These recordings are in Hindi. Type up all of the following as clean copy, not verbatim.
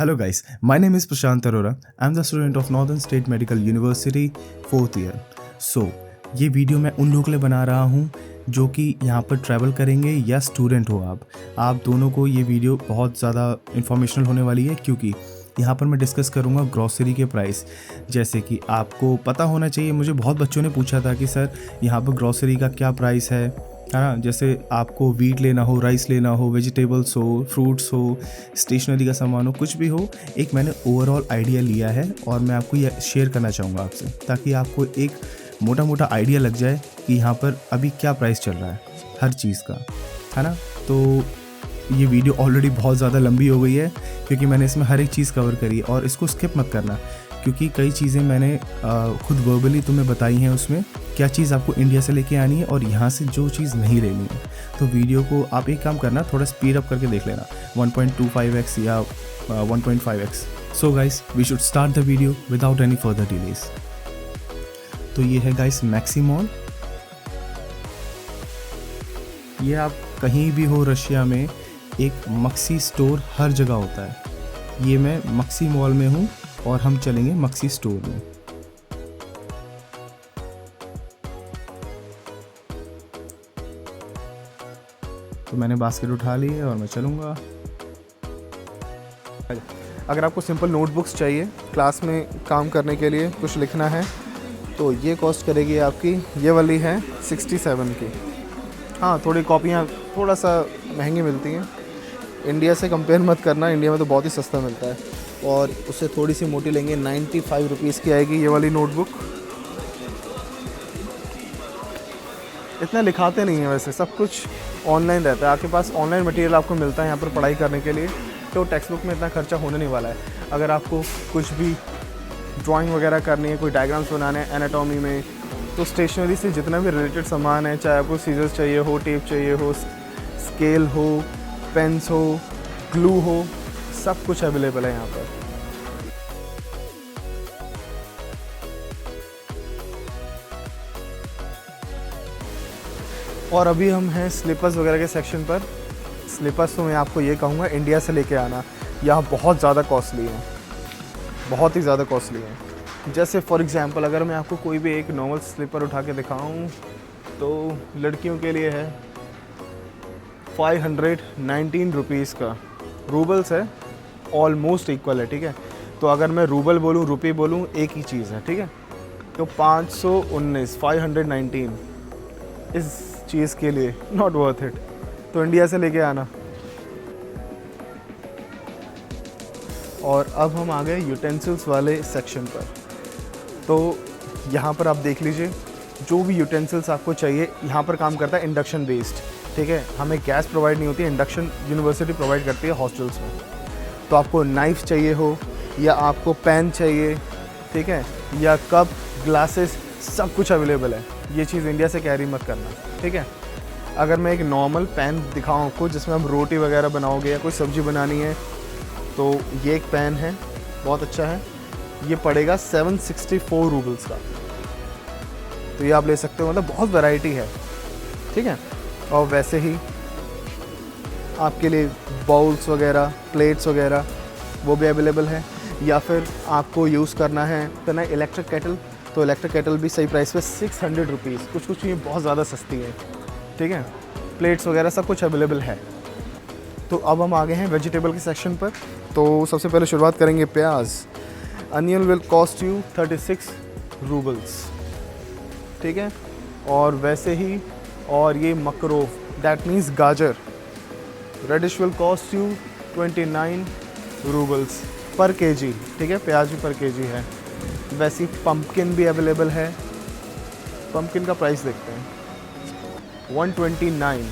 Hello guys, my name is Prashant Arora. I'm the student of Northern State Medical University 4th year. So, ये वीडियो मैं उन लोगों के लिए बना रहा हूँ जो कि यहाँ पर ट्रैवल करेंगे या स्टूडेंट हो आप दोनों को ये वीडियो बहुत ज़्यादा इन्फॉर्मेशनल होने वाली है, क्योंकि यहाँ पर मैं डिस्कस करूँगा ग्रॉसरी के प्राइस। जैसे कि आपको पता होना चाहिए, मुझे बहुत बच्चों ने पूछा था कि सर यहाँ पर ग्रॉसरी का क्या प्राइस है ना। जैसे आपको वीट लेना हो, राइस लेना हो, वेजिटेबल्स हो, फ्रूट्स हो, स्टेशनरी का सामान हो, कुछ भी हो, एक मैंने ओवरऑल आइडिया लिया है और मैं आपको ये शेयर करना चाहूँगा आपसे, ताकि आपको एक मोटा मोटा आइडिया लग जाए कि यहाँ पर अभी क्या प्राइस चल रहा है हर चीज़ का, है ना। तो ये वीडियो ऑलरेडी बहुत ज़्यादा लंबी हो गई है, क्योंकि मैंने इसमें हर एक चीज़ कवर करी है, और इसको स्किप मत करना, क्योंकि कई चीज़ें मैंने खुद वर्बली तुम्हें बताई हैं उसमें क्या चीज़ आपको इंडिया से लेके आनी है और यहाँ से जो चीज़ नहीं लेनी है। तो वीडियो को आप एक काम करना, थोड़ा स्पीड अप करके देख लेना, 1.25x या 1.5x। So guys, we should start the video without any further delays. तो ये है गाइस मैक्सी मॉल। ये आप कहीं भी हो रशिया में, एक मक्सी स्टोर हर जगह होता है। ये मैं मक्सी मॉल में हूँ और हम चलेंगे मक्सी स्टोर में। तो मैंने बास्केट उठा ली है और मैं चलूँगा। अगर आपको सिंपल नोटबुक्स चाहिए क्लास में काम करने के लिए, कुछ लिखना है, तो ये कॉस्ट करेगी आपकी, ये वाली है 67 की। हाँ, थोड़ी कॉपियाँ थोड़ा सा महंगी मिलती हैं, इंडिया से कंपेयर मत करना, इंडिया में तो बहुत ही सस्ता मिलता है। और उससे थोड़ी सी मोटी लेंगे, 95 रुपीज़ की आएगी ये वाली नोटबुक। इतना लिखाते नहीं है वैसे, सब कुछ ऑनलाइन रहता है, आपके पास ऑनलाइन मटेरियल आपको मिलता है यहाँ पर पढ़ाई करने के लिए, तो टेक्स्ट बुक में इतना खर्चा होने नहीं वाला है। अगर आपको कुछ भी ड्राइंग वगैरह करनी है, कोई डायग्राम्स बनाने हैं एनाटॉमी में, तो स्टेशनरी से जितना भी रिलेटेड सामान है, चाहे आपको सीजर्स चाहिए हो, टेप चाहिए हो, स्केल हो, पेन्स हो, ग्लू हो, सब कुछ अवेलेबल है यहाँ पर। और अभी हम हैं स्लीपर्स वगैरह के सेक्शन पर। स्लीपर्स तो मैं आपको ये कहूँगा इंडिया से लेके आना, यहाँ बहुत ज़्यादा कॉस्टली है, बहुत ही ज़्यादा कॉस्टली है। जैसे फॉर एग्ज़ाम्पल अगर मैं आपको कोई भी एक नॉर्मल स्लीपर उठा के दिखाऊँ, तो लड़कियों के लिए है 519 रुपीज़ का, रूबल्स है, ऑलमोस्ट इक्वल है, ठीक है। तो अगर मैं रूबल बोलूँ, रुपये बोलूँ, एक ही चीज़ है, ठीक है। तो 519 इस चीज़ के लिए नॉट वर्थ इट, तो इंडिया से लेके आना। और अब हम आ गए यूटेंसिल्स वाले सेक्शन पर। तो यहाँ पर आप देख लीजिए, जो भी यूटेंसिल्स आपको चाहिए, यहाँ पर काम करता है इंडक्शन बेस्ड, ठीक है। हमें गैस प्रोवाइड नहीं होती, इंडक्शन यूनिवर्सिटी प्रोवाइड करती है हॉस्टल्स में। तो आपको नाइफ़ चाहिए हो या आपको पैन चाहिए, ठीक है, या कप, ग्लासेस, सब कुछ अवेलेबल है। ये चीज़ इंडिया से कैरी मत करना, ठीक है। अगर मैं एक नॉर्मल पैन दिखाऊँ आपको, जिसमें आप रोटी वगैरह बनाओगे या कोई सब्ज़ी बनानी है, तो ये एक पैन है, बहुत अच्छा है, ये पड़ेगा 764 रूबल्स का। तो ये आप ले सकते हो, मतलब बहुत वैरायटी है, ठीक है। और वैसे ही आपके लिए बाउल्स वगैरह, प्लेट्स वगैरह, वो भी अवेलेबल है। या फिर आपको यूज़ करना है तो ना इलेक्ट्रिक केटल, तो इलेक्ट्रिक केटल भी सही प्राइस पे 600 रुपीज़, कुछ ये बहुत ज़्यादा सस्ती है, ठीक है। प्लेट्स वगैरह सब कुछ अवेलेबल है। तो अब हम आ गए हैं वेजिटेबल के सेक्शन पर। तो सबसे पहले शुरुआत करेंगे प्याज। Onion will cost you 36 rubles, ठीक है। और वैसे ही, और ये मकरोव, दैट मीन्स गाजर, radish will cost you 29 rubles per KG, ठीक है। प्याज भी पर केजी है। वैसे ही पम्पकिन भी अवेलेबल है, पम्पकिन का प्राइस देखते हैं, 129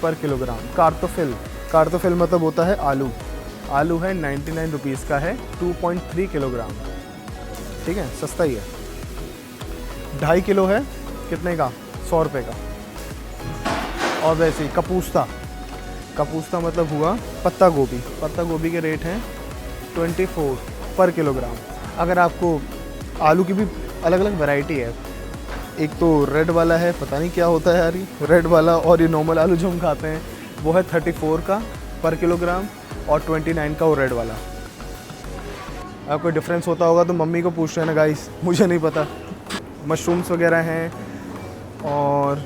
पर किलोग्राम। कार्तोफिल मतलब होता है आलू, आलू है 99 रुपीज़ का है, 2.3 किलोग्राम, ठीक है, सस्ता ही है। 2.5 किलो है, कितने का, 100 रुपये का। और वैसे ही कपूस्ता मतलब हुआ पत्ता गोभी के रेट हैं 24 पर किलोग्राम। अगर आपको आलू की भी अलग अलग वैरायटी है, एक तो रेड वाला है, पता नहीं क्या होता है यार ये रेड वाला, और ये नॉर्मल आलू जो हम खाते हैं वो है 34 का पर किलोग्राम, और 29 का वो रेड वाला। अगर कोई डिफरेंस होता होगा तो मम्मी को पूछ लेना गाइस, मुझे नहीं पता। मशरूम्स वगैरह हैं और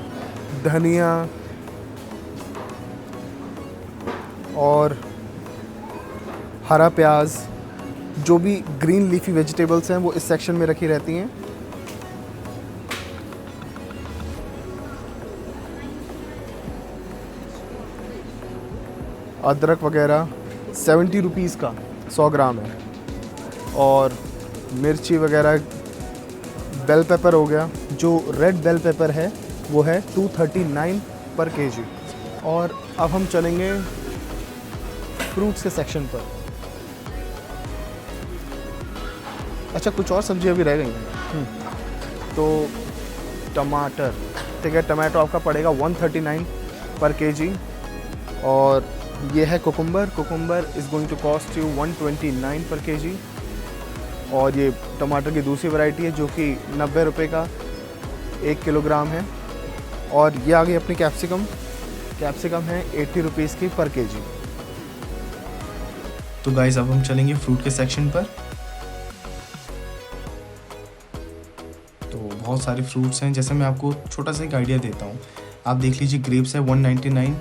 धनिया और हरा प्याज, जो भी ग्रीन लीफी वेजिटेबल्स हैं वो इस सेक्शन में रखी रहती हैं। अदरक वगैरह 70 रुपीज़ का 100 ग्राम है। और मिर्ची वगैरह, बेल पेपर हो गया, जो रेड बेल पेपर है वो है 239 पर केजी। और अब हम चलेंगे फ्रूट्स के सेक्शन पर। अच्छा, कुछ और सब्जियां भी रह गई हैं। तो टमाटर, ठीक है, टमाटो आपका पड़ेगा 139 पर केजी। और ये है cucumber, cucumber is going to cost you 129 per KG. और ये टमाटर की दूसरी वैरायटी है जो कि 90 रुपये का 1 किलोग्राम है। और ये आ गई अपनी कैप्सिकम, कैप्सिकम है 80 रुपीज़ की पर केजी। तो गाइस अब हम चलेंगे फ्रूट के सेक्शन पर। तो बहुत सारे फ्रूट्स हैं, जैसे मैं आपको छोटा सा एक आइडिया देता हूँ। आप देख लीजिए, ग्रेप्स है 199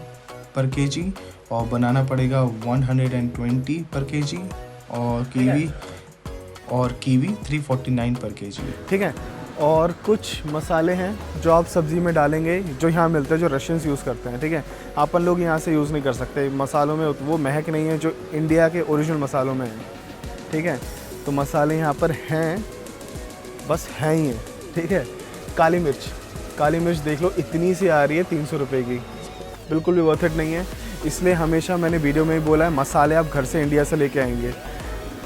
पर केजी, और बनाना पड़ेगा 120 पर केजी, और कीवी 349 पर केजी। ठीक है। और कुछ मसाले हैं जो आप सब्ज़ी में डालेंगे, जो यहाँ मिलते हैं, जो रशियंस यूज़ करते हैं। ठीक है, अपन लोग यहाँ से यूज़ नहीं कर सकते। मसालों में वो महक नहीं है जो इंडिया के ओरिजिनल मसालों में है। ठीक है, तो मसाले यहाँ पर हैं, बस हैं ही हैं। ठीक है, काली मिर्च, काली मिर्च देख लो, इतनी सी आ रही है 300 रुपये की, बिल्कुल भी वर्थ इट नहीं है। इसलिए हमेशा मैंने वीडियो में ही बोला है, मसाले आप घर से इंडिया से लेके आएंगे।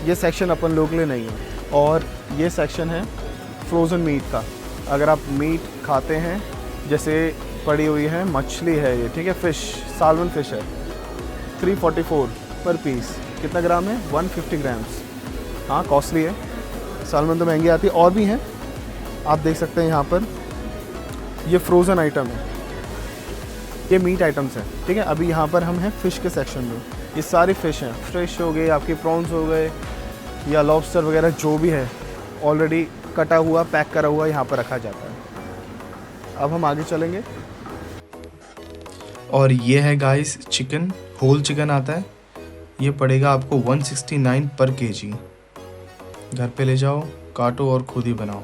ये सेक्शन अपन लोग के लिए नहीं है। और ये सेक्शन है फ्रोज़न मीट का। अगर आप मीट खाते हैं, जैसे पड़ी हुई है मछली है ये, ठीक है, फ़िश, साल्मन फ़िश है, 344 पर पीस। कितना ग्राम है? 150 ग्राम्स। हाँ, कॉस्टली है, साल्मन तो महंगी आती है। और भी हैं, आप देख सकते हैं यहाँ पर, ये फ्रोज़न आइटम है, ये मीट आइटम्स हैं। ठीक है, अभी यहाँ पर हम हैं फ़िश के सेक्शन में। ये सारी फ़िश हैं, फ़िश हो गए, आपके प्रॉन्स हो गए या लॉबस्टर वगैरह, जो भी है ऑलरेडी कटा हुआ, पैक करा हुआ यहाँ पर रखा जाता है। अब हम आगे चलेंगे। और ये है गाइस चिकन, होल चिकन आता है, ये पड़ेगा आपको 169 पर केजी। घर पे ले जाओ, काटो और खुद ही बनाओ।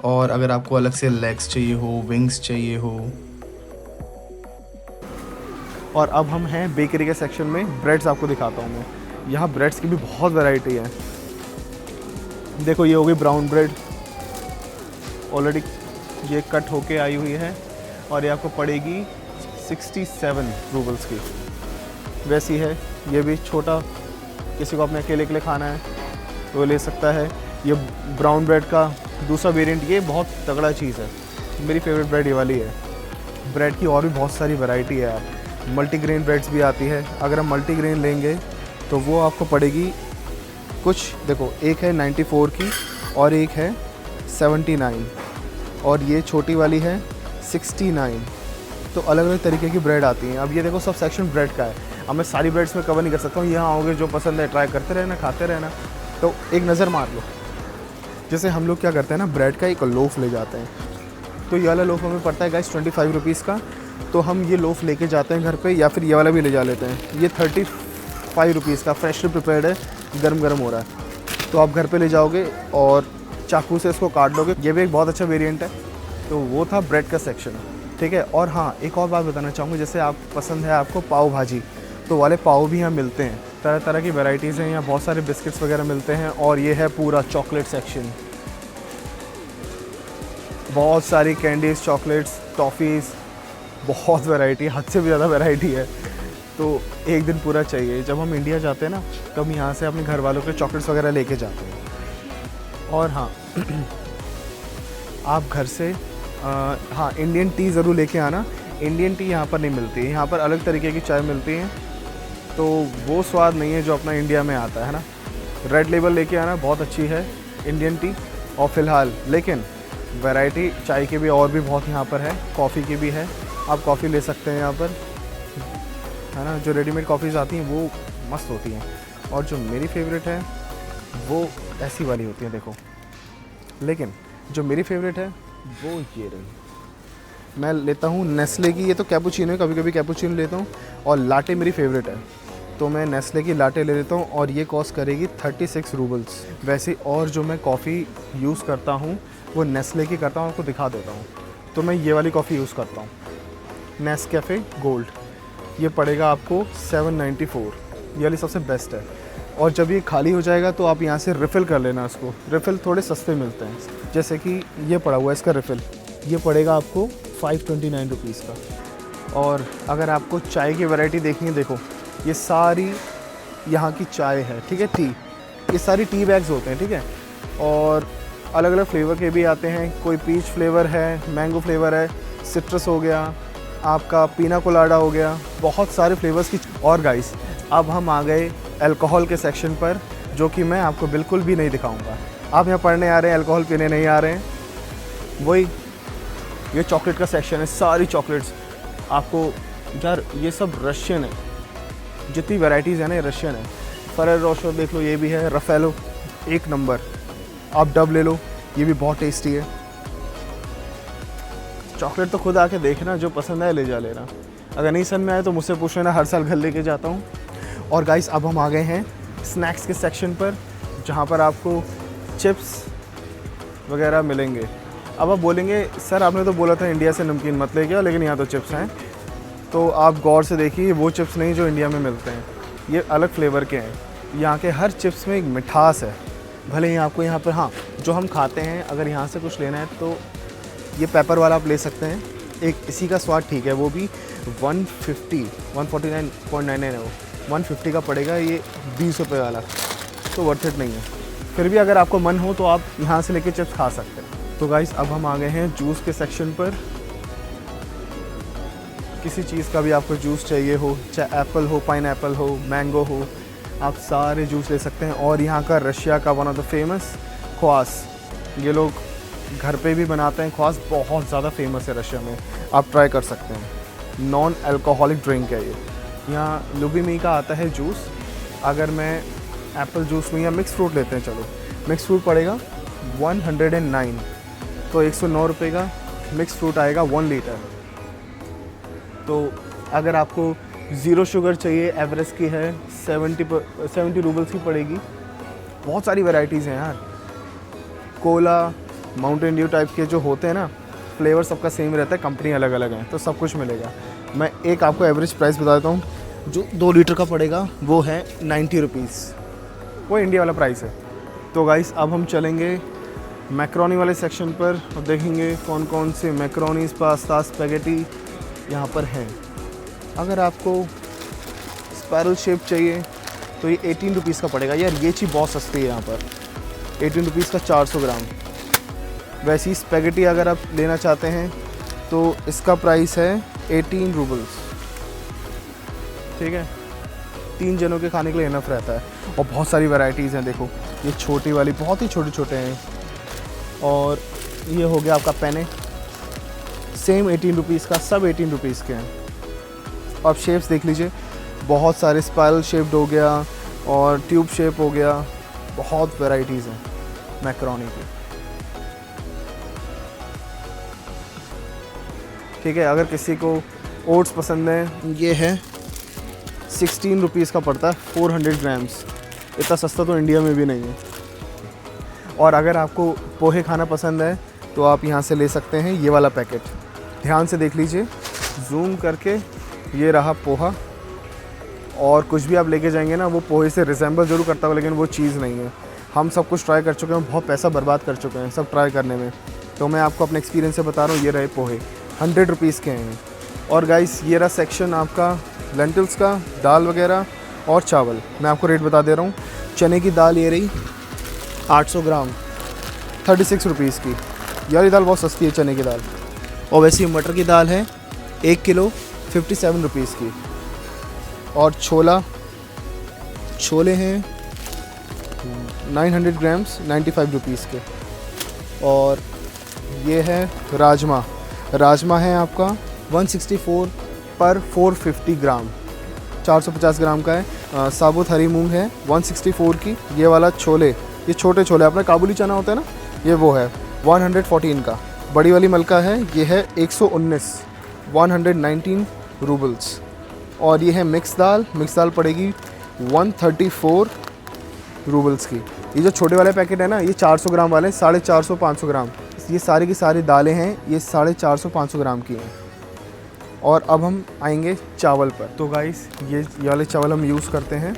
और अगर आपको अलग से लेग्स चाहिए हो, विंग्स चाहिए हो। और अब हम हैं बेकरी के सेक्शन में। ब्रेड्स आपको दिखाता हूँ मैं। यहाँ ब्रेड्स की भी बहुत वैरायटी है। देखो, ये हो गई ब्राउन ब्रेड, ऑलरेडी ये कट होके आई हुई है, और ये आपको पड़ेगी 67 रूबल्स की। वैसी है ये भी, छोटा किसी को अपने अकेले के लिए खाना है तो ले सकता है। ये ब्राउन ब्रेड का दूसरा वेरिएंट, ये बहुत तगड़ा चीज़ है, मेरी फेवरेट ब्रेड ये वाली है। ब्रेड की और भी बहुत सारी वैरायटी है। आप मल्टीग्रेन ब्रेड्स भी आती है। अगर हम मल्टीग्रेन लेंगे तो वो आपको पड़ेगी कुछ, देखो, एक है 94 की और एक है 79, और ये छोटी वाली है 69। तो अलग अलग तरीके की ब्रेड आती हैं। अब ये देखो, सब सेक्शन ब्रेड का है। अब मैं सारी ब्रेड्स में कवर नहीं कर सकता हूँ। यहाँ आओगे, जो पसंद है ट्राई करते रहना, खाते रहना। तो एक नज़र मार लो। जैसे हम लोग क्या करते हैं ना, ब्रेड का एक लोफ़ ले जाते हैं, तो ये वाला लोफ़ हमें पड़ता है गाइस 25 रुपीज़ का। तो हम ये लोफ़ लेके जाते हैं घर पे, या फिर ये वाला भी ले जा लेते हैं। ये 35 रुपीज़ का फ्रेशली प्रिपेयर्ड है, गर्म गर्म हो रहा है। तो आप घर पे ले जाओगे और चाकू से इसको काट लोगे। ये भी एक बहुत अच्छा वेरिएंट है। तो वो था ब्रेड का सेक्शन, ठीक है। और हाँ, एक और बात बताना चाहूँगा, जैसे आप पसंद है आपको पाव भाजी, तो वाले पाव भी यहाँ मिलते हैं। तरह तरह की वैराइटीज़ हैं यहाँ, बहुत सारे बिस्किट्स वगैरह मिलते हैं। और ये है पूरा चॉकलेट सेक्शन, बहुत सारी कैंडीज़, चॉकलेट्स, टॉफ़ीज़, बहुत वैरायटी, हद से भी ज़्यादा वैरायटी है। तो एक दिन पूरा चाहिए। जब हम इंडिया जाते हैं ना, तो हम यहाँ से अपने घर वालों के चॉकलेट्स वगैरह लेके जाते हैं। और हाँ, आप घर से हाँ, इंडियन टी ज़रूर लेके आना। इंडियन टी यहाँ पर नहीं मिलती, यहाँ पर अलग तरीके की चाय मिलती हैं, तो वो स्वाद नहीं है जो अपना इंडिया में आता है ना। रेड लेबल लेके आना, बहुत अच्छी है इंडियन टी। और फ़िलहाल लेकिन वैरायटी चाय की भी और भी बहुत यहाँ पर है, कॉफ़ी की भी है। आप कॉफ़ी ले सकते हैं यहाँ पर, है ना। जो रेडीमेड कॉफ़ीज़ आती हैं वो मस्त होती हैं। और जो मेरी फेवरेट है वो ऐसी वाली होती हैं देखो, लेकिन जो मेरी फेवरेट है वो ये रही। मैं लेता हूँ नेस्ले की, ये तो कैपुचिनो है, कभी कभी कैपुचिनो लेता हूँ, और लाटे मेरी फेवरेट है तो मैं नेस्ले की लाटे ले लेता हूँ और ये कॉस्ट करेगी 36 रूबल्स। वैसे और जो मैं कॉफ़ी यूज़ करता हूँ वो नेस्ले की करता हूँ, आपको दिखा देता हूँ। तो मैं ये वाली कॉफ़ी यूज़ करता हूँ, नेस्कैफ़े गोल्ड। ये पड़ेगा आपको 794, ये वाली सबसे बेस्ट है। और जब ये खाली हो जाएगा तो आप यहाँ से रिफ़िल कर लेना इसको, रिफ़िल थोड़े सस्ते मिलते हैं, जैसे कि ये पड़ा हुआ है इसका रिफ़िल, ये पड़ेगा आपको 529 रुपीज़ का। और अगर आपको चाय की वैरायटी देखनी है, देखो ये सारी यहाँ की चाय है, ठीक है, टी, ये सारी टी बैग्स होते हैं, ठीक है, और अलग अलग फ्लेवर के भी आते हैं, कोई पीच फ्लेवर है, मैंगो फ्लेवर है, सिट्रस हो गया, आपका पीना कोलाडा हो गया, बहुत सारे फ्लेवर्स की। और गाइस अब हम आ गए अल्कोहल के सेक्शन पर, जो कि मैं आपको बिल्कुल भी नहीं दिखाऊंगा। आप यहाँ पढ़ने आ रहे हैं, अल्कोहल पीने नहीं आ रहे हैं। वही ये चॉकलेट का सेक्शन है, सारी चॉकलेट्स आपको, यार ये सब रशियन है, जितनी वैराइटीज़ है ना ये रशियन है। फरेरो रोशर देख लो, ये भी है, रफेलो एक नंबर। आप डब ले लो, ये भी बहुत टेस्टी है। चॉकलेट तो खुद आके देखना, जो पसंद आए ले जा लेना, अगर नहीं समझ में आए तो मुझसे पूछ लेना, हर साल घर लेके जाता हूँ। और गाइस अब हम आ गए हैं स्नैक्स के सेक्शन पर, जहाँ पर आपको चिप्स वगैरह मिलेंगे। अब आप बोलेंगे सर आपने तो बोला था इंडिया से नमकीन मत लेके आओ, लेकिन यहाँ तो चिप्स हैं। तो आप गौर से देखिए, वो चिप्स नहीं जो इंडिया में मिलते हैं, ये अलग फ्लेवर के हैं। यहाँ के हर चिप्स में एक मिठास है। भले ही आपको यहाँ पर, हाँ, जो हम खाते हैं, अगर यहाँ से कुछ लेना है तो ये पेपर वाला आप ले सकते हैं, एक इसी का स्वाद ठीक है, वो भी 149.99 है वो, 150 का पड़ेगा, ये 20 रुपये वाला, तो वर्थ इट नहीं है। फिर भी अगर आपको मन हो तो आप यहाँ से लेके चिप्स खा सकते हैं। तो गाइस अब हम आ गए हैं जूस के सेक्शन पर। किसी चीज़ का भी आपको जूस चाहिए हो, चाहे एप्पल हो, पाइनएप्पल हो, मैंगो हो, आप सारे जूस ले सकते हैं। और यहाँ का रशिया का वन ऑफ द फेमस ख्वास, ये लोग घर पे भी बनाते हैं, ख्वास बहुत ज़्यादा फेमस है रशिया में, आप ट्राई कर सकते हैं। नॉन अल्कोहलिक ड्रिंक है ये। यहाँ लुबिमी का आता है जूस। अगर मैं एप्पल जूस लूँ या मिक्स फ्रूट लेते हैं, चलो मिक्स फ्रूट पड़ेगा 109, तो 109 रुपये का मिक्स फ्रूट आएगा 1 लीटर। तो अगर आपको ज़ीरो शुगर चाहिए, एवरेस्ट की है, 70 रूबल्स की पड़ेगी। बहुत सारी वैराइटीज़ हैं यार, कोला, माउंटेन ड्यू टाइप के जो होते हैं ना, फ्लेवर सबका सेम रहता है, कंपनी अलग अलग है, तो सब कुछ मिलेगा। मैं एक आपको एवरेज प्राइस बता देता हूँ, जो 2 लीटर का पड़ेगा वो है 90 रुपीज़, वो इंडिया वाला प्राइस है। तो गाइस अब हम चलेंगे मैक्रोनी वाले सेक्शन पर और देखेंगे कौन कौन से मैक्रोनीज, पास्ता, स्पैगेटी यहाँ पर हैं। अगर आपको स्पाइरल शेप चाहिए तो ये 18 रुपीज़ का पड़ेगा। यार ये चीज़ बहुत सस्ती है यहाँ पर, 18 रुपीज़ का 400 ग्राम। वैसे ही स्पैगेटी अगर आप लेना चाहते हैं तो इसका प्राइस है 18 रूबल्स, ठीक है, 3 जनों के खाने के लिए इनफ रहता है। और बहुत सारी वैराइटीज़ हैं, देखो ये छोटी वाली, बहुत ही छोटे छोटे हैं। और ये हो गया आपका पेने, सेम 18 रुपीज़ का, सब 18 रुपीज़ के हैं। आप शेप्स देख लीजिए, बहुत सारे, स्पाइरल शेप्ड हो गया और ट्यूब शेप हो गया, बहुत वैराइटीज़ हैं मैक्रोनी की, ठीक है। अगर किसी को ओट्स पसंद है, ये है 16 रुपीज़ का पड़ता है, 400 ग्राम्स, इतना सस्ता तो इंडिया में भी नहीं है। और अगर आपको पोहे खाना पसंद है तो आप यहाँ से ले सकते हैं ये वाला पैकेट। ध्यान से देख लीजिए, जूम करके, ये रहा पोहा। और कुछ भी आप लेके जाएंगे ना, वो पोहे से रिजेंबल जरूर करता हो, लेकिन वो चीज़ नहीं है। हम सब कुछ ट्राई कर चुके हैं, बहुत पैसा बर्बाद कर चुके हैं सब ट्राई करने में, तो मैं आपको अपने एक्सपीरियंस से बता रहा हूँ। ये रहे पोहे, 100 रुपीज़ के हैं। और गाइस ये रहा सेक्शन आपका लेंटिल्स का, दाल वगैरह और चावल। मैं आपको रेट बता दे रहा हूँ। चने की दाल ये रही 800 ग्राम, 36 रुपीज़ की। यार ये दाल बहुत सस्ती है, चने की दाल। और वैसे मटर की दाल है 1 किलो, 57 रुपीज़ की। और छोले हैं 900 ग्राम्स, 95 रुपीज़ के। और ये है राजमा है आपका 164 पर 450 ग्राम, 450 ग्राम का है, साबुत हरी मूंग है 164 की। ये वाला छोले, ये छोटे छोले अपना काबुली चना होता है ना, ये वो है 114 का। बड़ी वाली मलका है, ये है 119 रूबल्स। और ये है मिक्स दाल पड़ेगी 134 रूबल्स की। ये जो छोटे वाले पैकेट है ना, ये 400 ग्राम वाले 450 500 ग्राम, ये सारी की सारी दालें हैं, ये 450 500 ग्राम की हैं। और अब हम आएंगे चावल पर। तो गाइस ये वाले चावल हम यूज़ करते हैं,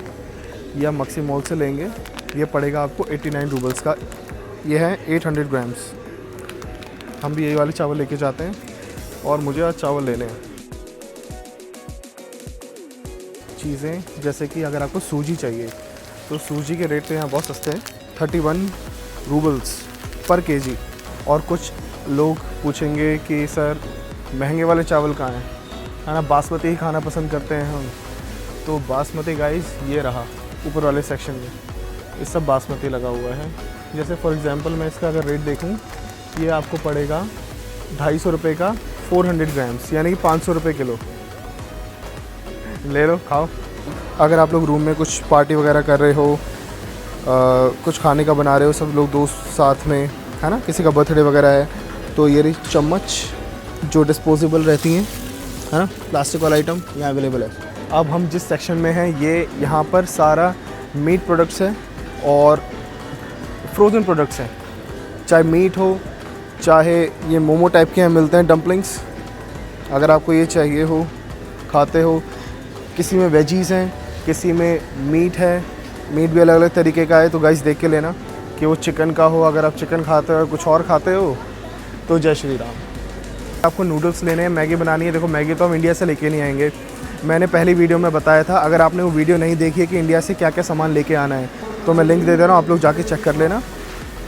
या मक्सी मॉल से लेंगे। ये पड़ेगा आपको 89 रूबल्स का। ये है 800 ग्राम्स। हम भी यही वाले चावल लेके जाते हैं और मुझे आज चावल लेने हैं। चीज़ें जैसे कि अगर आपको सूजी चाहिए तो सूजी के रेट तो यहाँ बहुत सस्ते हैं, 31 रूबल्स पर केजी। और कुछ लोग पूछेंगे कि सर महंगे वाले चावल कहाँ हैं, है ना, बासमती ही खाना पसंद करते हैं हम। तो बासमती गाइस ये रहा ऊपर वाले सेक्शन में, ये सब बासमती लगा हुआ है। जैसे फॉर एग्ज़ाम्पल मैं इसका अगर रेट देखूँ, ये आपको पड़ेगा 250 रुपये का 400 ग्राम्स, यानी कि 500 रुपये किलो। ले लो, खाओ। अगर आप लोग रूम में कुछ पार्टी वगैरह कर रहे हो, कुछ खाने का बना रहे हो, सब लोग दोस्त साथ में, है ना, किसी का बर्थडे वगैरह है, तो ये रही चम्मच जो डिस्पोजेबल रहती हैं, है ना, प्लास्टिक वाला आइटम यहाँ अवेलेबल है। अब हम जिस सेक्शन में हैं, ये यहाँ पर सारा मीट प्रोडक्ट्स है और फ्रोज़न प्रोडक्ट्स हैं। चाहे मीट हो, चाहे ये मोमो टाइप के यहाँ मिलते हैं डम्पलिंग्स, अगर आपको ये चाहिए हो, खाते हो। किसी में वेजीज़ हैं, किसी में मीट है, मीट भी अलग अलग तरीके का है। तो गाइस देख के लेना कि वो चिकन का हो। अगर आप चिकन खाते हो, कुछ और खाते हो, तो जय श्री राम। आपको नूडल्स लेने हैं, मैगी बनानी है। देखो मैगी तो हम इंडिया से लेके नहीं आएंगे, मैंने पहली वीडियो में बताया था। अगर आपने वो वीडियो नहीं देखी है कि इंडिया से क्या क्या सामान लेके आना है, तो मैं लिंक दे दे रहा हूँ, आप लोग जाके चेक कर लेना,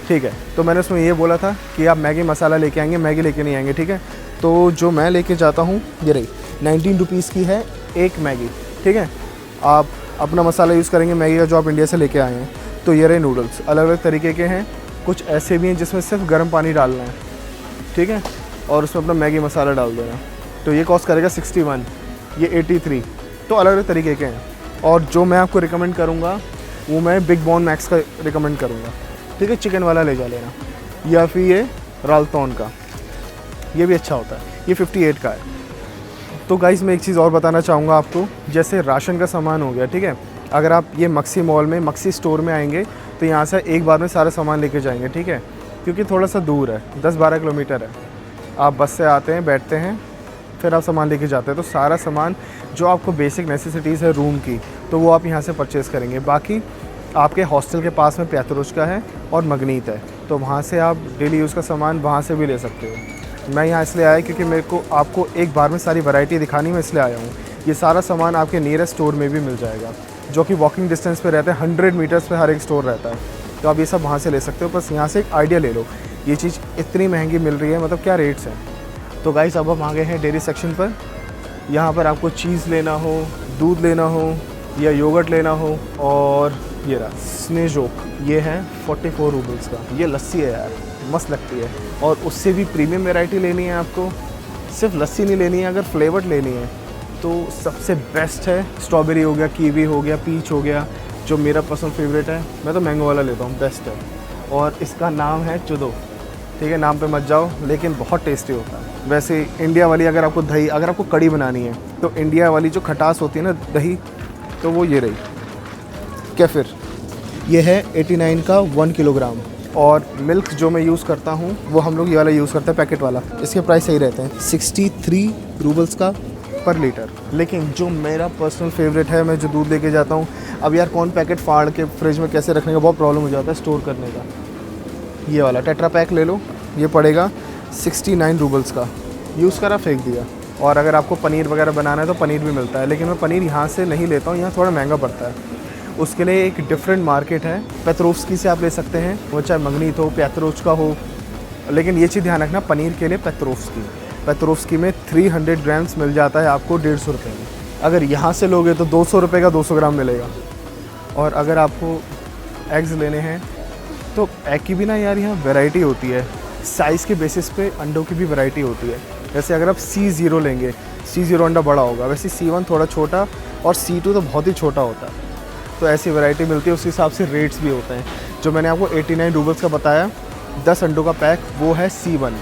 ठीक है। तो मैंने उसमें ये बोला था कि आप मैगी मसाला लेके आएंगे, मैगी लेके नहीं आएंगे, ठीक है। तो जो मैं लेके जाता हूँ, ये रही 19 रुपीज़ की है एक मैगी, ठीक है। आप अपना मसाला यूज़ करेंगे मैगी का जो आप इंडिया से लेके आए हैं। तो ये रहे नूडल्स, अलग अलग तरीके के हैं। कुछ ऐसे भी हैं जिसमें सिर्फ गर्म पानी डालना है, ठीक है, और उसमें अपना मैगी मसाला डाल देना। तो ये कॉस्ट करेगा 61, ये 83। तो अलग अलग तरीके के हैं। और जो मैं आपको रिकमेंड करूँगा वो मैं बिग बॉन मैक्स का रिकमेंड करूँगा, ठीक है। चिकन वाला ले जा लेना, या फिर ये राल्टोन का, ये भी अच्छा होता है, ये 58 का है। तो गाइस मैं एक चीज़ और बताना चाहूँगा आपको, जैसे राशन का सामान हो गया, ठीक है। अगर आप ये मक्सी मॉल में, मक्सी स्टोर में आएंगे तो यहाँ से एक बार में सारा सामान लेके जाएंगे, ठीक है, क्योंकि थोड़ा सा दूर है, 10-12 किलोमीटर है। आप बस से आते हैं, बैठते हैं, फिर आप सामान लेके जाते हैं। तो सारा सामान जो आपको बेसिक नेसेसिटीज़ है रूम की, तो वो आप यहाँ से परचेज़ करेंगे। बाकी आपके हॉस्टल के पास में प्यातरोज का है और मगनीत है, तो वहाँ से आप डेली यूज़ का सामान वहाँ से भी ले सकते हो। मैं यहाँ इसलिए आया क्योंकि मेरे को आपको एक बार में सारी वैरायटी दिखानी, मैं इसलिए आया हूँ। ये सारा सामान आपके नियरेस्ट स्टोर में भी मिल जाएगा, जो कि वॉकिंग डिस्टेंस पे रहते हैं, 100 मीटर्स पे हर एक स्टोर रहता है। तो आप ये सब वहाँ से ले सकते हो। बस यहाँ से एक आइडिया ले लो, ये चीज़ इतनी महंगी मिल रही है, मतलब क्या रेट्स हैं। तो गाइस अब हम आ गए हैं डेयरी सेक्शन पर। यहाँ पर आपको चीज़ लेना हो, दूध लेना हो, या योगर्ट लेना हो, और ये रहा स्नेजोक, ये है 44 रूबल्स का। ये लस्सी है यार, मस्त लगती है। और उससे भी प्रीमियम वैरायटी लेनी है आपको, सिर्फ लस्सी नहीं लेनी है, अगर फ्लेवर्ड लेनी है तो सबसे बेस्ट है स्ट्रॉबेरी हो गया, कीवी हो गया, पीच हो गया, जो मेरा पर्सनल फेवरेट है। मैं तो मैंगो वाला लेता हूँ, बेस्ट है। और इसका नाम है चुदो, ठीक है, नाम पे मत जाओ, लेकिन बहुत टेस्टी होता है। वैसे इंडिया वाली अगर आपको दही, अगर आपको कड़ी बनानी है, तो इंडिया वाली जो खटास होती है ना दही, तो वो ये रही केफिर, ये है 89 का 1 किलोग्राम। और मिल्क जो मैं यूज़ करता हूँ वो हम लोग ये वाला यूज़ करते हैं, पैकेट वाला। इसके प्राइस सही रहते हैं, 63 रूबल्स का पर लीटर। लेकिन जो मेरा पर्सनल फेवरेट है, मैं जो दूध लेके जाता हूँ, अब यार कौन पैकेट फाड़ के फ्रिज में कैसे रखने का बहुत प्रॉब्लम हो जाता है स्टोर करने का। ये वाला टेट्रा पैक ले लो, ये पड़ेगा 69 रूबल्स का। यूज़ करा, फेंक दिया। और अगर आपको पनीर वगैरह बनाना है तो पनीर भी मिलता है, लेकिन मैं पनीर यहाँ से नहीं लेता हूँ, यहाँ थोड़ा महंगा पड़ता है। उसके लिए एक डिफरेंट मार्केट है, पेत्रोव्स्की से आप ले सकते हैं, वो चाहे मगनीत हो, प्यातरोज का हो। लेकिन ये चीज़ ध्यान रखना, पनीर के लिए पेत्रोव्स्की में 300 ग्राम्स मिल जाता है आपको 150 रुपये में। अगर यहाँ से लोगे तो 200 रुपये का 200 ग्राम मिलेगा। और अगर आपको एग्स लेने हैं तो एग की भी ना यार यहाँ वैरायटी होती है, साइज़ के बेसिस पे अंडों की भी वैरायटी होती है। जैसे अगर आप C0 लेंगे, C0 अंडा बड़ा होगा, वैसे C1 थोड़ा छोटा, और C2 तो बहुत ही छोटा होता है। तो ऐसी वैरायटी मिलती है, उस हिसाब से रेट्स भी होते हैं। जो मैंने आपको 89 रूबल्स का बताया 10 अंडों का पैक, वो है C1।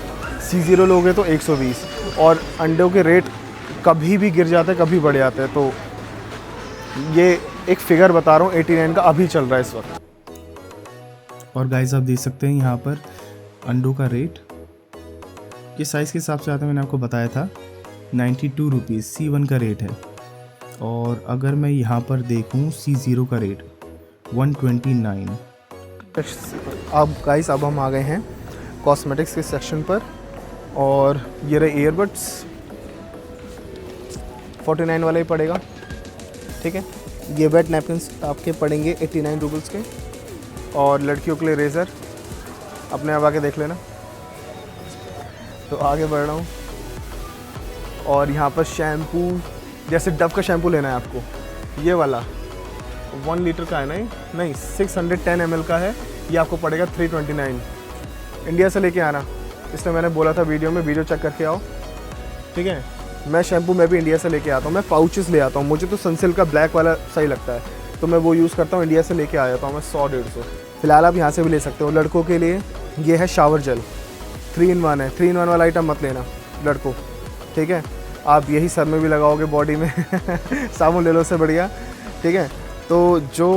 C0 लोगे तो 120, और अंडों के रेट कभी भी गिर जाते हैं, कभी बढ़ जाते हैं। तो ये एक फिगर बता रहा हूँ 89 का अभी चल रहा है इस वक्त। और गाइस आप देख सकते हैं यहाँ पर अंडों का रेट, ये साइज़ के हिसाब से आता है, मैंने आपको बताया था 92 रुपीज़ C1 का रेट है। और अगर मैं यहाँ पर देखूँ C0 का रेट 129। अब गाइस अब हम आ गए हैं कॉस्मेटिक्स के सेक्शन पर, और ये रहे ईयरबड्स, 49 वाला ही पड़ेगा, ठीक है। ये वेट नैपकिन्स आपके पड़ेंगे 89 रूबल्स के। और लड़कियों के लिए रेज़र, अपने आप आके देख लेना। तो आगे बढ़ रहा हूँ, और यहाँ पर शैम्पू, जैसे डव का शैम्पू लेना है आपको, ये वाला 1 लीटर का है, नहीं 610 ml का है, ये आपको पड़ेगा 329। इंडिया से लेके आना, इसलिए मैंने बोला था वीडियो में, वीडियो चेक करके आओ, ठीक है। मैं शैम्पू मैं भी इंडिया से लेके आता हूँ, मैं पाउचेस ले आता हूँ, मुझे तो सनसिल्क का ब्लैक वाला सही लगता है, तो मैं वो यूज़ करता हूँ। इंडिया से लेके आ जाता हूँ मैं 100-150। फिलहाल आप यहाँ से भी ले सकते हो। लड़कों के लिए ये है शावर जेल, 3 in 1 है। 3 in 1 वाला आइटम मत लेना लड़कों, ठीक है। आप यही सर में भी लगाओगे, बॉडी में साबुन ले लो उससे बढ़िया, ठीक है। तो जो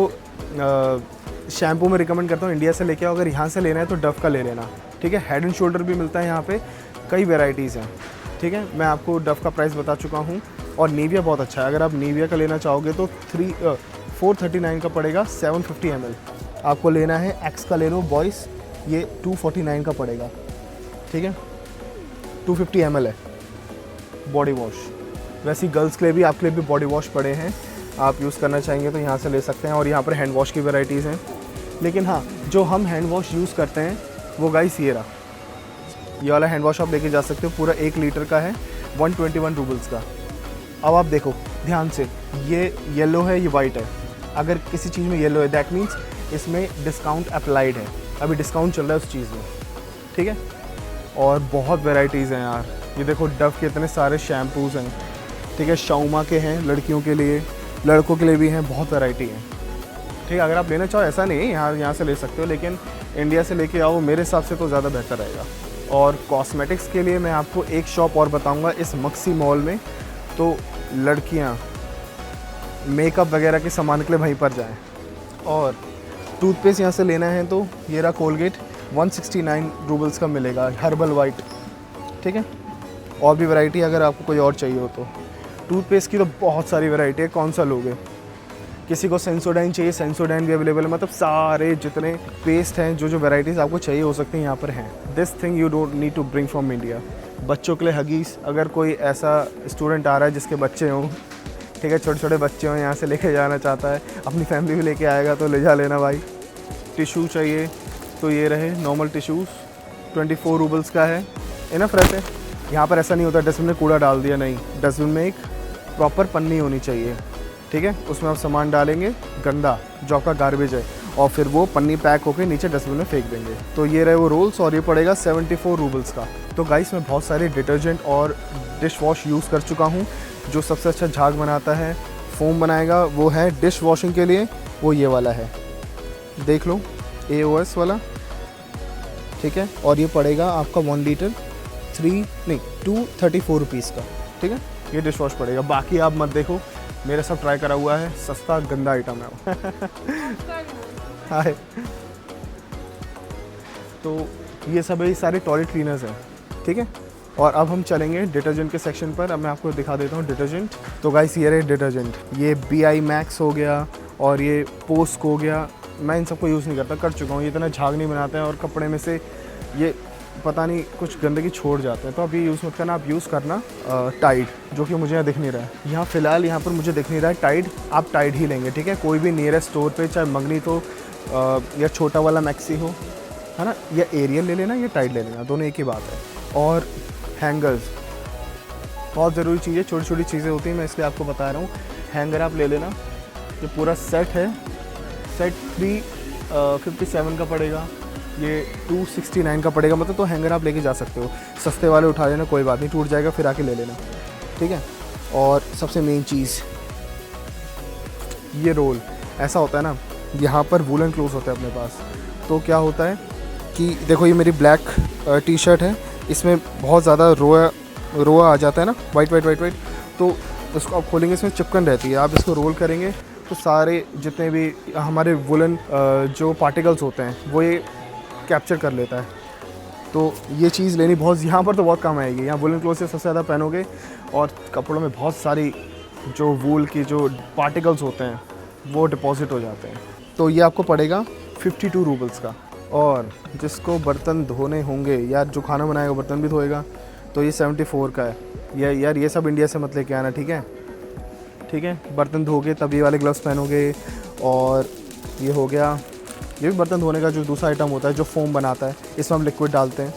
शैम्पू में रिकमेंड करता हूँ इंडिया से लेके आओ। अगर यहाँ से लेना है तो डव का ले लेना, ठीक है। हेड एंड शोल्डर भी मिलता है यहाँ पे, कई वेराइटीज़ हैं, ठीक है। मैं आपको डव का प्राइस बता चुका हूँ। और नीविया बहुत अच्छा है, अगर आप नीविया का लेना चाहोगे तो 439 का पड़ेगा, 750 ml। आपको लेना है एक्स का ले लो बॉयज़, ये 249 का पड़ेगा, ठीक है। 250 ml है बॉडी वॉश। वैसे ही गर्ल्स के लिए भी, आपके लिए भी बॉडी वॉश पड़े हैं, आप यूज़ करना चाहेंगे तो यहाँ से ले सकते हैं। और यहाँ पर हैंड वॉश की वैराइटीज़ हैं, लेकिन हाँ, जो हम हैंड वॉश यूज़ करते हैं वो गाइस ये रहा, ये वाला हैंड वॉश आप लेके जा सकते हो, पूरा 1 लीटर का है, 121 रूबल्स का। अब आप देखो ध्यान से, ये येलो है, ये वाइट है। अगर किसी चीज़ में येलो है दैट मीन्स इसमें डिस्काउंट अप्लाइड है, अभी डिस्काउंट चल रहा है उस चीज़ में, ठीक है। और बहुत वेराइटीज़ हैं यार, ये देखो डव के इतने सारे शैम्पूज़ हैं, ठीक है। शाउमा के हैं लड़कियों के लिए, लड़कों के लिए भी हैं, बहुत वैरायटी है, ठीक है। अगर आप लेना चाहो ऐसा नहीं है, यहाँ से ले सकते हो, लेकिन इंडिया से लेके आओ, मेरे हिसाब से तो ज़्यादा बेहतर रहेगा। और कॉस्मेटिक्स के लिए मैं आपको एक शॉप और बताऊंगा इस मक्सी मॉल में, तो लड़कियां मेकअप वगैरह के सामान के लिए वहीं पर जाएं। और टूथपेस्ट यहाँ से लेना है तो ये रहा कोलगेट, 169 रूबल्स का मिलेगा, हर्बल वाइट, ठीक है। और भी वैरायटी अगर आपको कोई और चाहिए हो तो। टूथपेस्ट की तो बहुत सारी वैरायटी है, कौन सा लोगे। किसी को सेंसोडाइन चाहिए, सेंसोडाइन भी अवेलेबल है, मतलब सारे जितने पेस्ट हैं, जो वैराइटीज़ आपको चाहिए हो सकती हैं यहाँ पर हैं। This thing you don't need to bring from India. बच्चों के लिए हगीज़, अगर कोई ऐसा स्टूडेंट आ रहा है जिसके बच्चे हों, ठीक है, छोटे छोटे बच्चे हों, यहाँ से लेके जाना चाहता है, अपनी फैमिली भी लेके आएगा तो ले जा लेना भाई। टिशू चाहिए तो ये रहे नॉर्मल टिशूज़, 24 रूबल्स का है, इनफ रहते हैं। यहाँ पर ऐसा नहीं होता डस्टबिन में कूड़ा डाल दिया, नहीं, डस्टबिन में एक प्रॉपर पन्नी होनी चाहिए, ठीक है। उसमें आप सामान डालेंगे गंदा जो आपका गार्बेज है, और फिर वो पन्नी पैक होकर नीचे डस्टबिन में फेंक देंगे। तो ये रहे वो रोल्स, और ये पड़ेगा 74 रूबल्स का। तो गाइस मैं बहुत सारे डिटर्जेंट और डिश वॉश यूज़ कर चुका हूँ। जो सबसे अच्छा झाग बनाता है, फोम बनाएगा, वो है डिश वॉशिंग के लिए, वो ये वाला है, देख लो, AOS वाला, ठीक है। और ये पड़ेगा आपका 1 लीटर 234 रुपीज़ का, ठीक है। ये डिश वॉश पड़ेगा। बाकी आप मत देखो, मेरे सब ट्राई करा हुआ है, सस्ता गंदा आइटम है वो। हाय। तो ये सब ये सारे टॉयलेट क्लीनर्स हैं, ठीक है। और अब हम चलेंगे डिटर्जेंट के सेक्शन पर। अब मैं आपको दिखा देता हूँ डिटर्जेंट। तो गाइस ये रहे डिटर्जेंट, ये BI Max हो गया और ये पोस्क हो गया। मैं इन सबको यूज़ नहीं करता, कर चुका हूँ, ये इतना झाग नहीं बनाते हैं और कपड़े में से ये पता नहीं कुछ गंदगी छोड़ जाते हैं, तो आप ये यूज़ मत करना। आप यूज़ करना टाइड, जो कि मुझे यहाँ दिख नहीं रहा है, यहाँ फ़िलहाल यहाँ पर मुझे दिख नहीं रहा है टाइड। आप टाइड ही लेंगे, ठीक है। कोई भी नियरेस्ट स्टोर पे, चाहे मंगनी तो या छोटा वाला मैक्सी हो, है ना, या एरियल ले लेना, या टाइड ले लेना, दोनों एक ही बात है। और हैंगर्स बहुत ज़रूरी चीज़ है, छोटी छोटी चीज़ें होती हैं, मैं इसलिए आपको बता रहा हूँ। हैंगर आप ले लेना, ये पूरा सेट है, सेट 357 का पड़ेगा, ये 269 का पड़ेगा, मतलब तो हैंगर आप लेके जा सकते हो। सस्ते वाले उठा लेना, कोई बात नहीं, टूट जाएगा फिर आके ले लेना, ठीक है। और सबसे मेन चीज़ ये रोल, ऐसा होता है ना, यहाँ पर वूलन क्लोथ होता है अपने पास, तो क्या होता है कि देखो ये मेरी ब्लैक टी शर्ट है, इसमें बहुत ज़्यादा रोआ आ जाता है ना, वाइट, तो उसको आप खोलेंगे इसमें चिपकन रहती है, आप इसको रोल करेंगे तो सारे जितने भी हमारे वुलन जो पार्टिकल्स होते हैं वो ये कैप्चर कर लेता है। तो ये चीज़ लेनी बहुत यहाँ पर तो बहुत काम आएगी। यहाँ वुलन क्लोथ से सबसे ज़्यादा पहनोगे और कपड़ों में बहुत सारी जो वूल की जो पार्टिकल्स होते हैं वो डिपॉजिट हो जाते हैं। तो ये आपको पड़ेगा 52 रूबल्स का। और जिसको बर्तन धोने होंगे या जो खाना बनाएगा बर्तन भी धोएगा तो ये 74 का है। यार ये सब इंडिया से मत लेके आना, ठीक है। बर्तन धोगे तब ये वाले ग्लव्स पहनोगे। और ये हो गया, ये भी बर्तन धोने का जो दूसरा आइटम होता है जो फोम बनाता है, इसमें हम लिक्विड डालते हैं।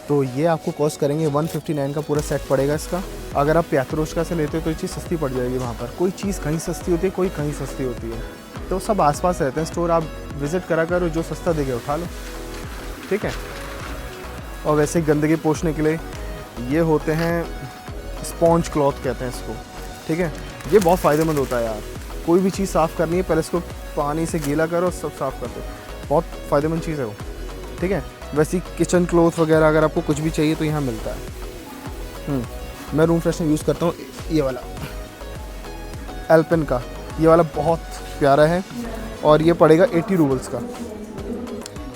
तो ये आपको कॉस्ट करेंगे 159 का पूरा सेट पड़ेगा इसका। अगर आप प्यात्रोश्का से लेते हो तो ये चीज़ सस्ती पड़ जाएगी। वहाँ पर कोई चीज़ कहीं सस्ती होती है, कोई कहीं सस्ती होती है, तो सब आसपास रहते हैं स्टोर, आप विज़िट करा करो, जो सस्ता देखे उठा लो, ठीक है। और वैसे ही गंदगी पोंछने के लिए ये होते हैं स्पॉन्ज क्लॉथ कहते हैं इसको, ठीक है। ये बहुत फ़ायदेमंद होता है यार, कोई भी चीज़ साफ़ करनी है पहले इसको पानी से गीला करो, सब साफ़ कर दो, बहुत फ़ायदेमंद चीज़ है वो, ठीक है। वैसे ही किचन क्लॉथ वगैरह अगर आपको कुछ भी चाहिए तो यहाँ मिलता है। मैं रूम फ्रेशनर यूज़ करता हूँ ये वाला एल्पेन का, ये वाला बहुत प्यारा है और ये पड़ेगा 80 रूबल्स का।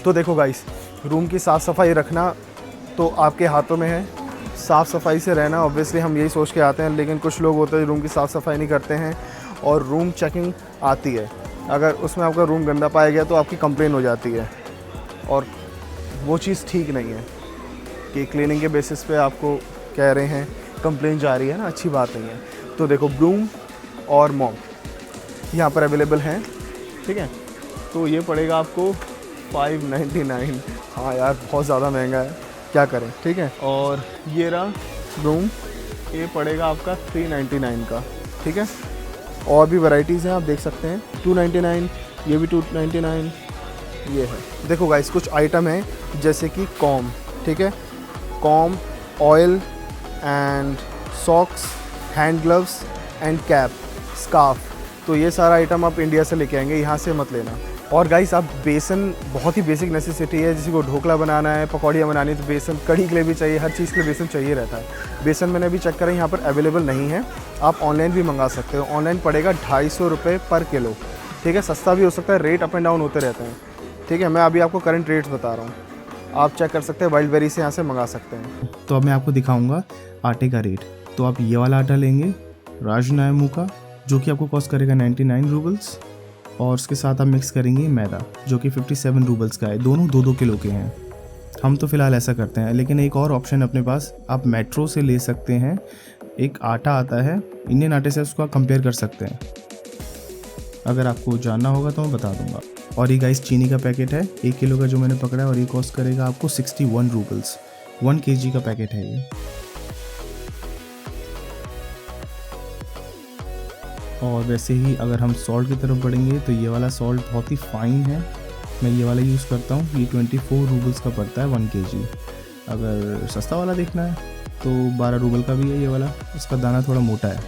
तो देखो गाइस, रूम की साफ़ सफाई रखना तो आपके हाथों में है, साफ़ सफाई से रहना ऑब्वियसली हम यही सोच के आते हैं, लेकिन कुछ लोग होते हैं रूम की साफ़ सफाई नहीं करते हैं और रूम चेकिंग आती है, अगर उसमें आपका रूम गंदा पाया गया तो आपकी कंप्लेन हो जाती है और वो चीज़ ठीक नहीं है कि क्लीनिंग के बेसिस पे आपको कह रहे हैं, कंप्लेन जा रही है ना, अच्छी बात नहीं है। तो देखो ब्रूम और मॉप यहाँ पर अवेलेबल हैं, ठीक है। तो ये पड़ेगा आपको 599। हाँ यार बहुत ज़्यादा महंगा है, क्या करें, ठीक है। और ये रहा ब्रूम, ये पड़ेगा आपका 399 का, ठीक है। और भी वैरायटीज़ हैं आप देख सकते हैं, 299, ये भी 299, ये है। देखो गाइस कुछ आइटम हैं जैसे कि कॉम, ठीक है, com, oil and socks, hand gloves and cap, scarf. तो ये सारा आइटम आप इंडिया से लेके आएंगे, यहाँ से मत लेना। और गाइस आप बेसन बहुत ही बेसिक नेसेसिटी है, जिसी को ढोकला बनाना है, पकौड़ियाँ बनानी है तो बेसन, कढ़ी के लिए भी चाहिए, हर चीज़ के लिए बेसन चाहिए रहता है। बेसन मैंने अभी चेक करा यहाँ पर अवेलेबल नहीं है, आप ऑनलाइन भी मंगा सकते हो। ऑनलाइन पड़ेगा 250 रुपये पर किलो, ठीक है। सस्ता भी हो सकता है, रेट अप एंड डाउन होते रहते हैं, ठीक है। मैं अभी आपको करंट रेट्स बता रहा हूँ, आप चेक कर सकते हैं, वाइल्ड बेरी से यहाँ से मंगा सकते हैं। तो अब मैं आपको दिखाऊंगा आटे का रेट। तो आप ये वाला आटा लेंगे राजनायमू का, जो कि आपको कॉस्ट करेगा 99 रूबल्स, और उसके साथ आप मिक्स करेंगे मैदा जो कि 57 रूबल्स का है। दोनों 2-2 किलो के हैं। हम तो फ़िलहाल ऐसा करते हैं, लेकिन एक और ऑप्शन अपने पास, आप मेट्रो से ले सकते हैं। एक आटा आता है इंडियन आटे से, उसको आप कंपेयर कर सकते हैं। अगर आपको जानना होगा तो मैं बता दूंगा। और ये गाइस चीनी का पैकेट है 1 किलो का जो मैंने पकड़ा है, और ये कॉस्ट करेगा आपको 61 रूबल्स। 1 kg का पैकेट है ये। और वैसे ही अगर हम सॉल्ट की तरफ बढ़ेंगे तो ये वाला सॉल्ट बहुत ही फाइन है, मैं ये वाला यूज़ करता हूँ। ये 24 रूबल्स का पड़ता है 1 kg। अगर सस्ता वाला देखना है तो 12 रूबल का भी है ये वाला, उसका दाना थोड़ा मोटा है।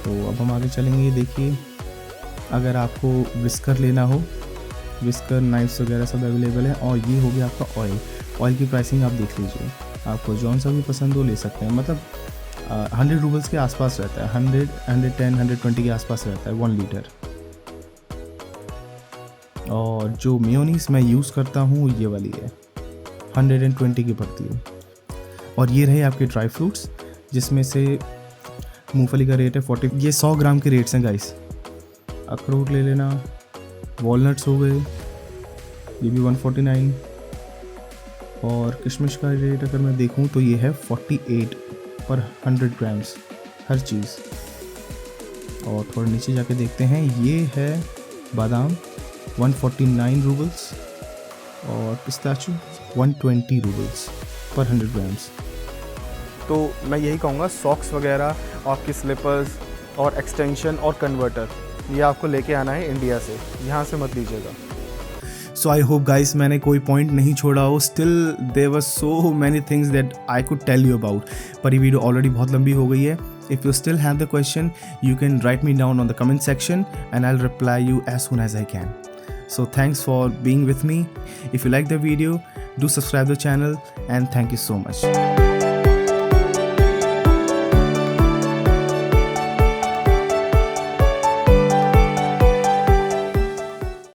तो अब हम आगे चलेंगे। ये देखिए, अगर आपको विस्कर लेना हो, विस्कर, नाइफ्स वगैरह सब अवेलेबल है। और ये हो गया आपका ऑयल की प्राइसिंग आप देख लीजिए, आपको जौन सा भी पसंद हो ले सकते हैं। मतलब 100 रूबल्स के आसपास रहता है, 100, 110, 120 के आसपास रहता है 1 लीटर। और जो मेयोनीज मैं यूज़ करता हूँ ये वाली है, 120 की पड़ती है। और ये रहे आपके ड्राई फ्रूट्स, जिसमें से मूंगफली का रेट है 40। ये 100 ग्राम के रेट्स हैं गाइस। अखरोट ले लेना, वॉलनट्स हो गए, ये भी 149। और किशमिश का रेट अगर मैं देखूं तो ये है 48 पर 100 ग्राम्स हर चीज़। और थोड़ा नीचे जाके देखते हैं, ये है बादाम 149 रूबल्स और पिस्ताचू 120 रूबल्स पर 100 ग्राम्स। तो मैं यही कहूँगा, सॉक्स वगैरह, आपकी स्लीपर्स और एक्सटेंशन और कन्वर्टर, ये आपको लेके आना है इंडिया से, यहाँ से मत लीजिएगा। सो आई होप गाइस मैंने कोई पॉइंट नहीं छोड़ा हो. Still there were so many things that I could tell you about, पर ये वीडियो ऑलरेडी बहुत लंबी हो गई है. If you still have the question, you can write me down on the comment section and I'll reply you as soon as I can. So thanks for being with me. If you like the video, do subscribe the channel and thank you so much.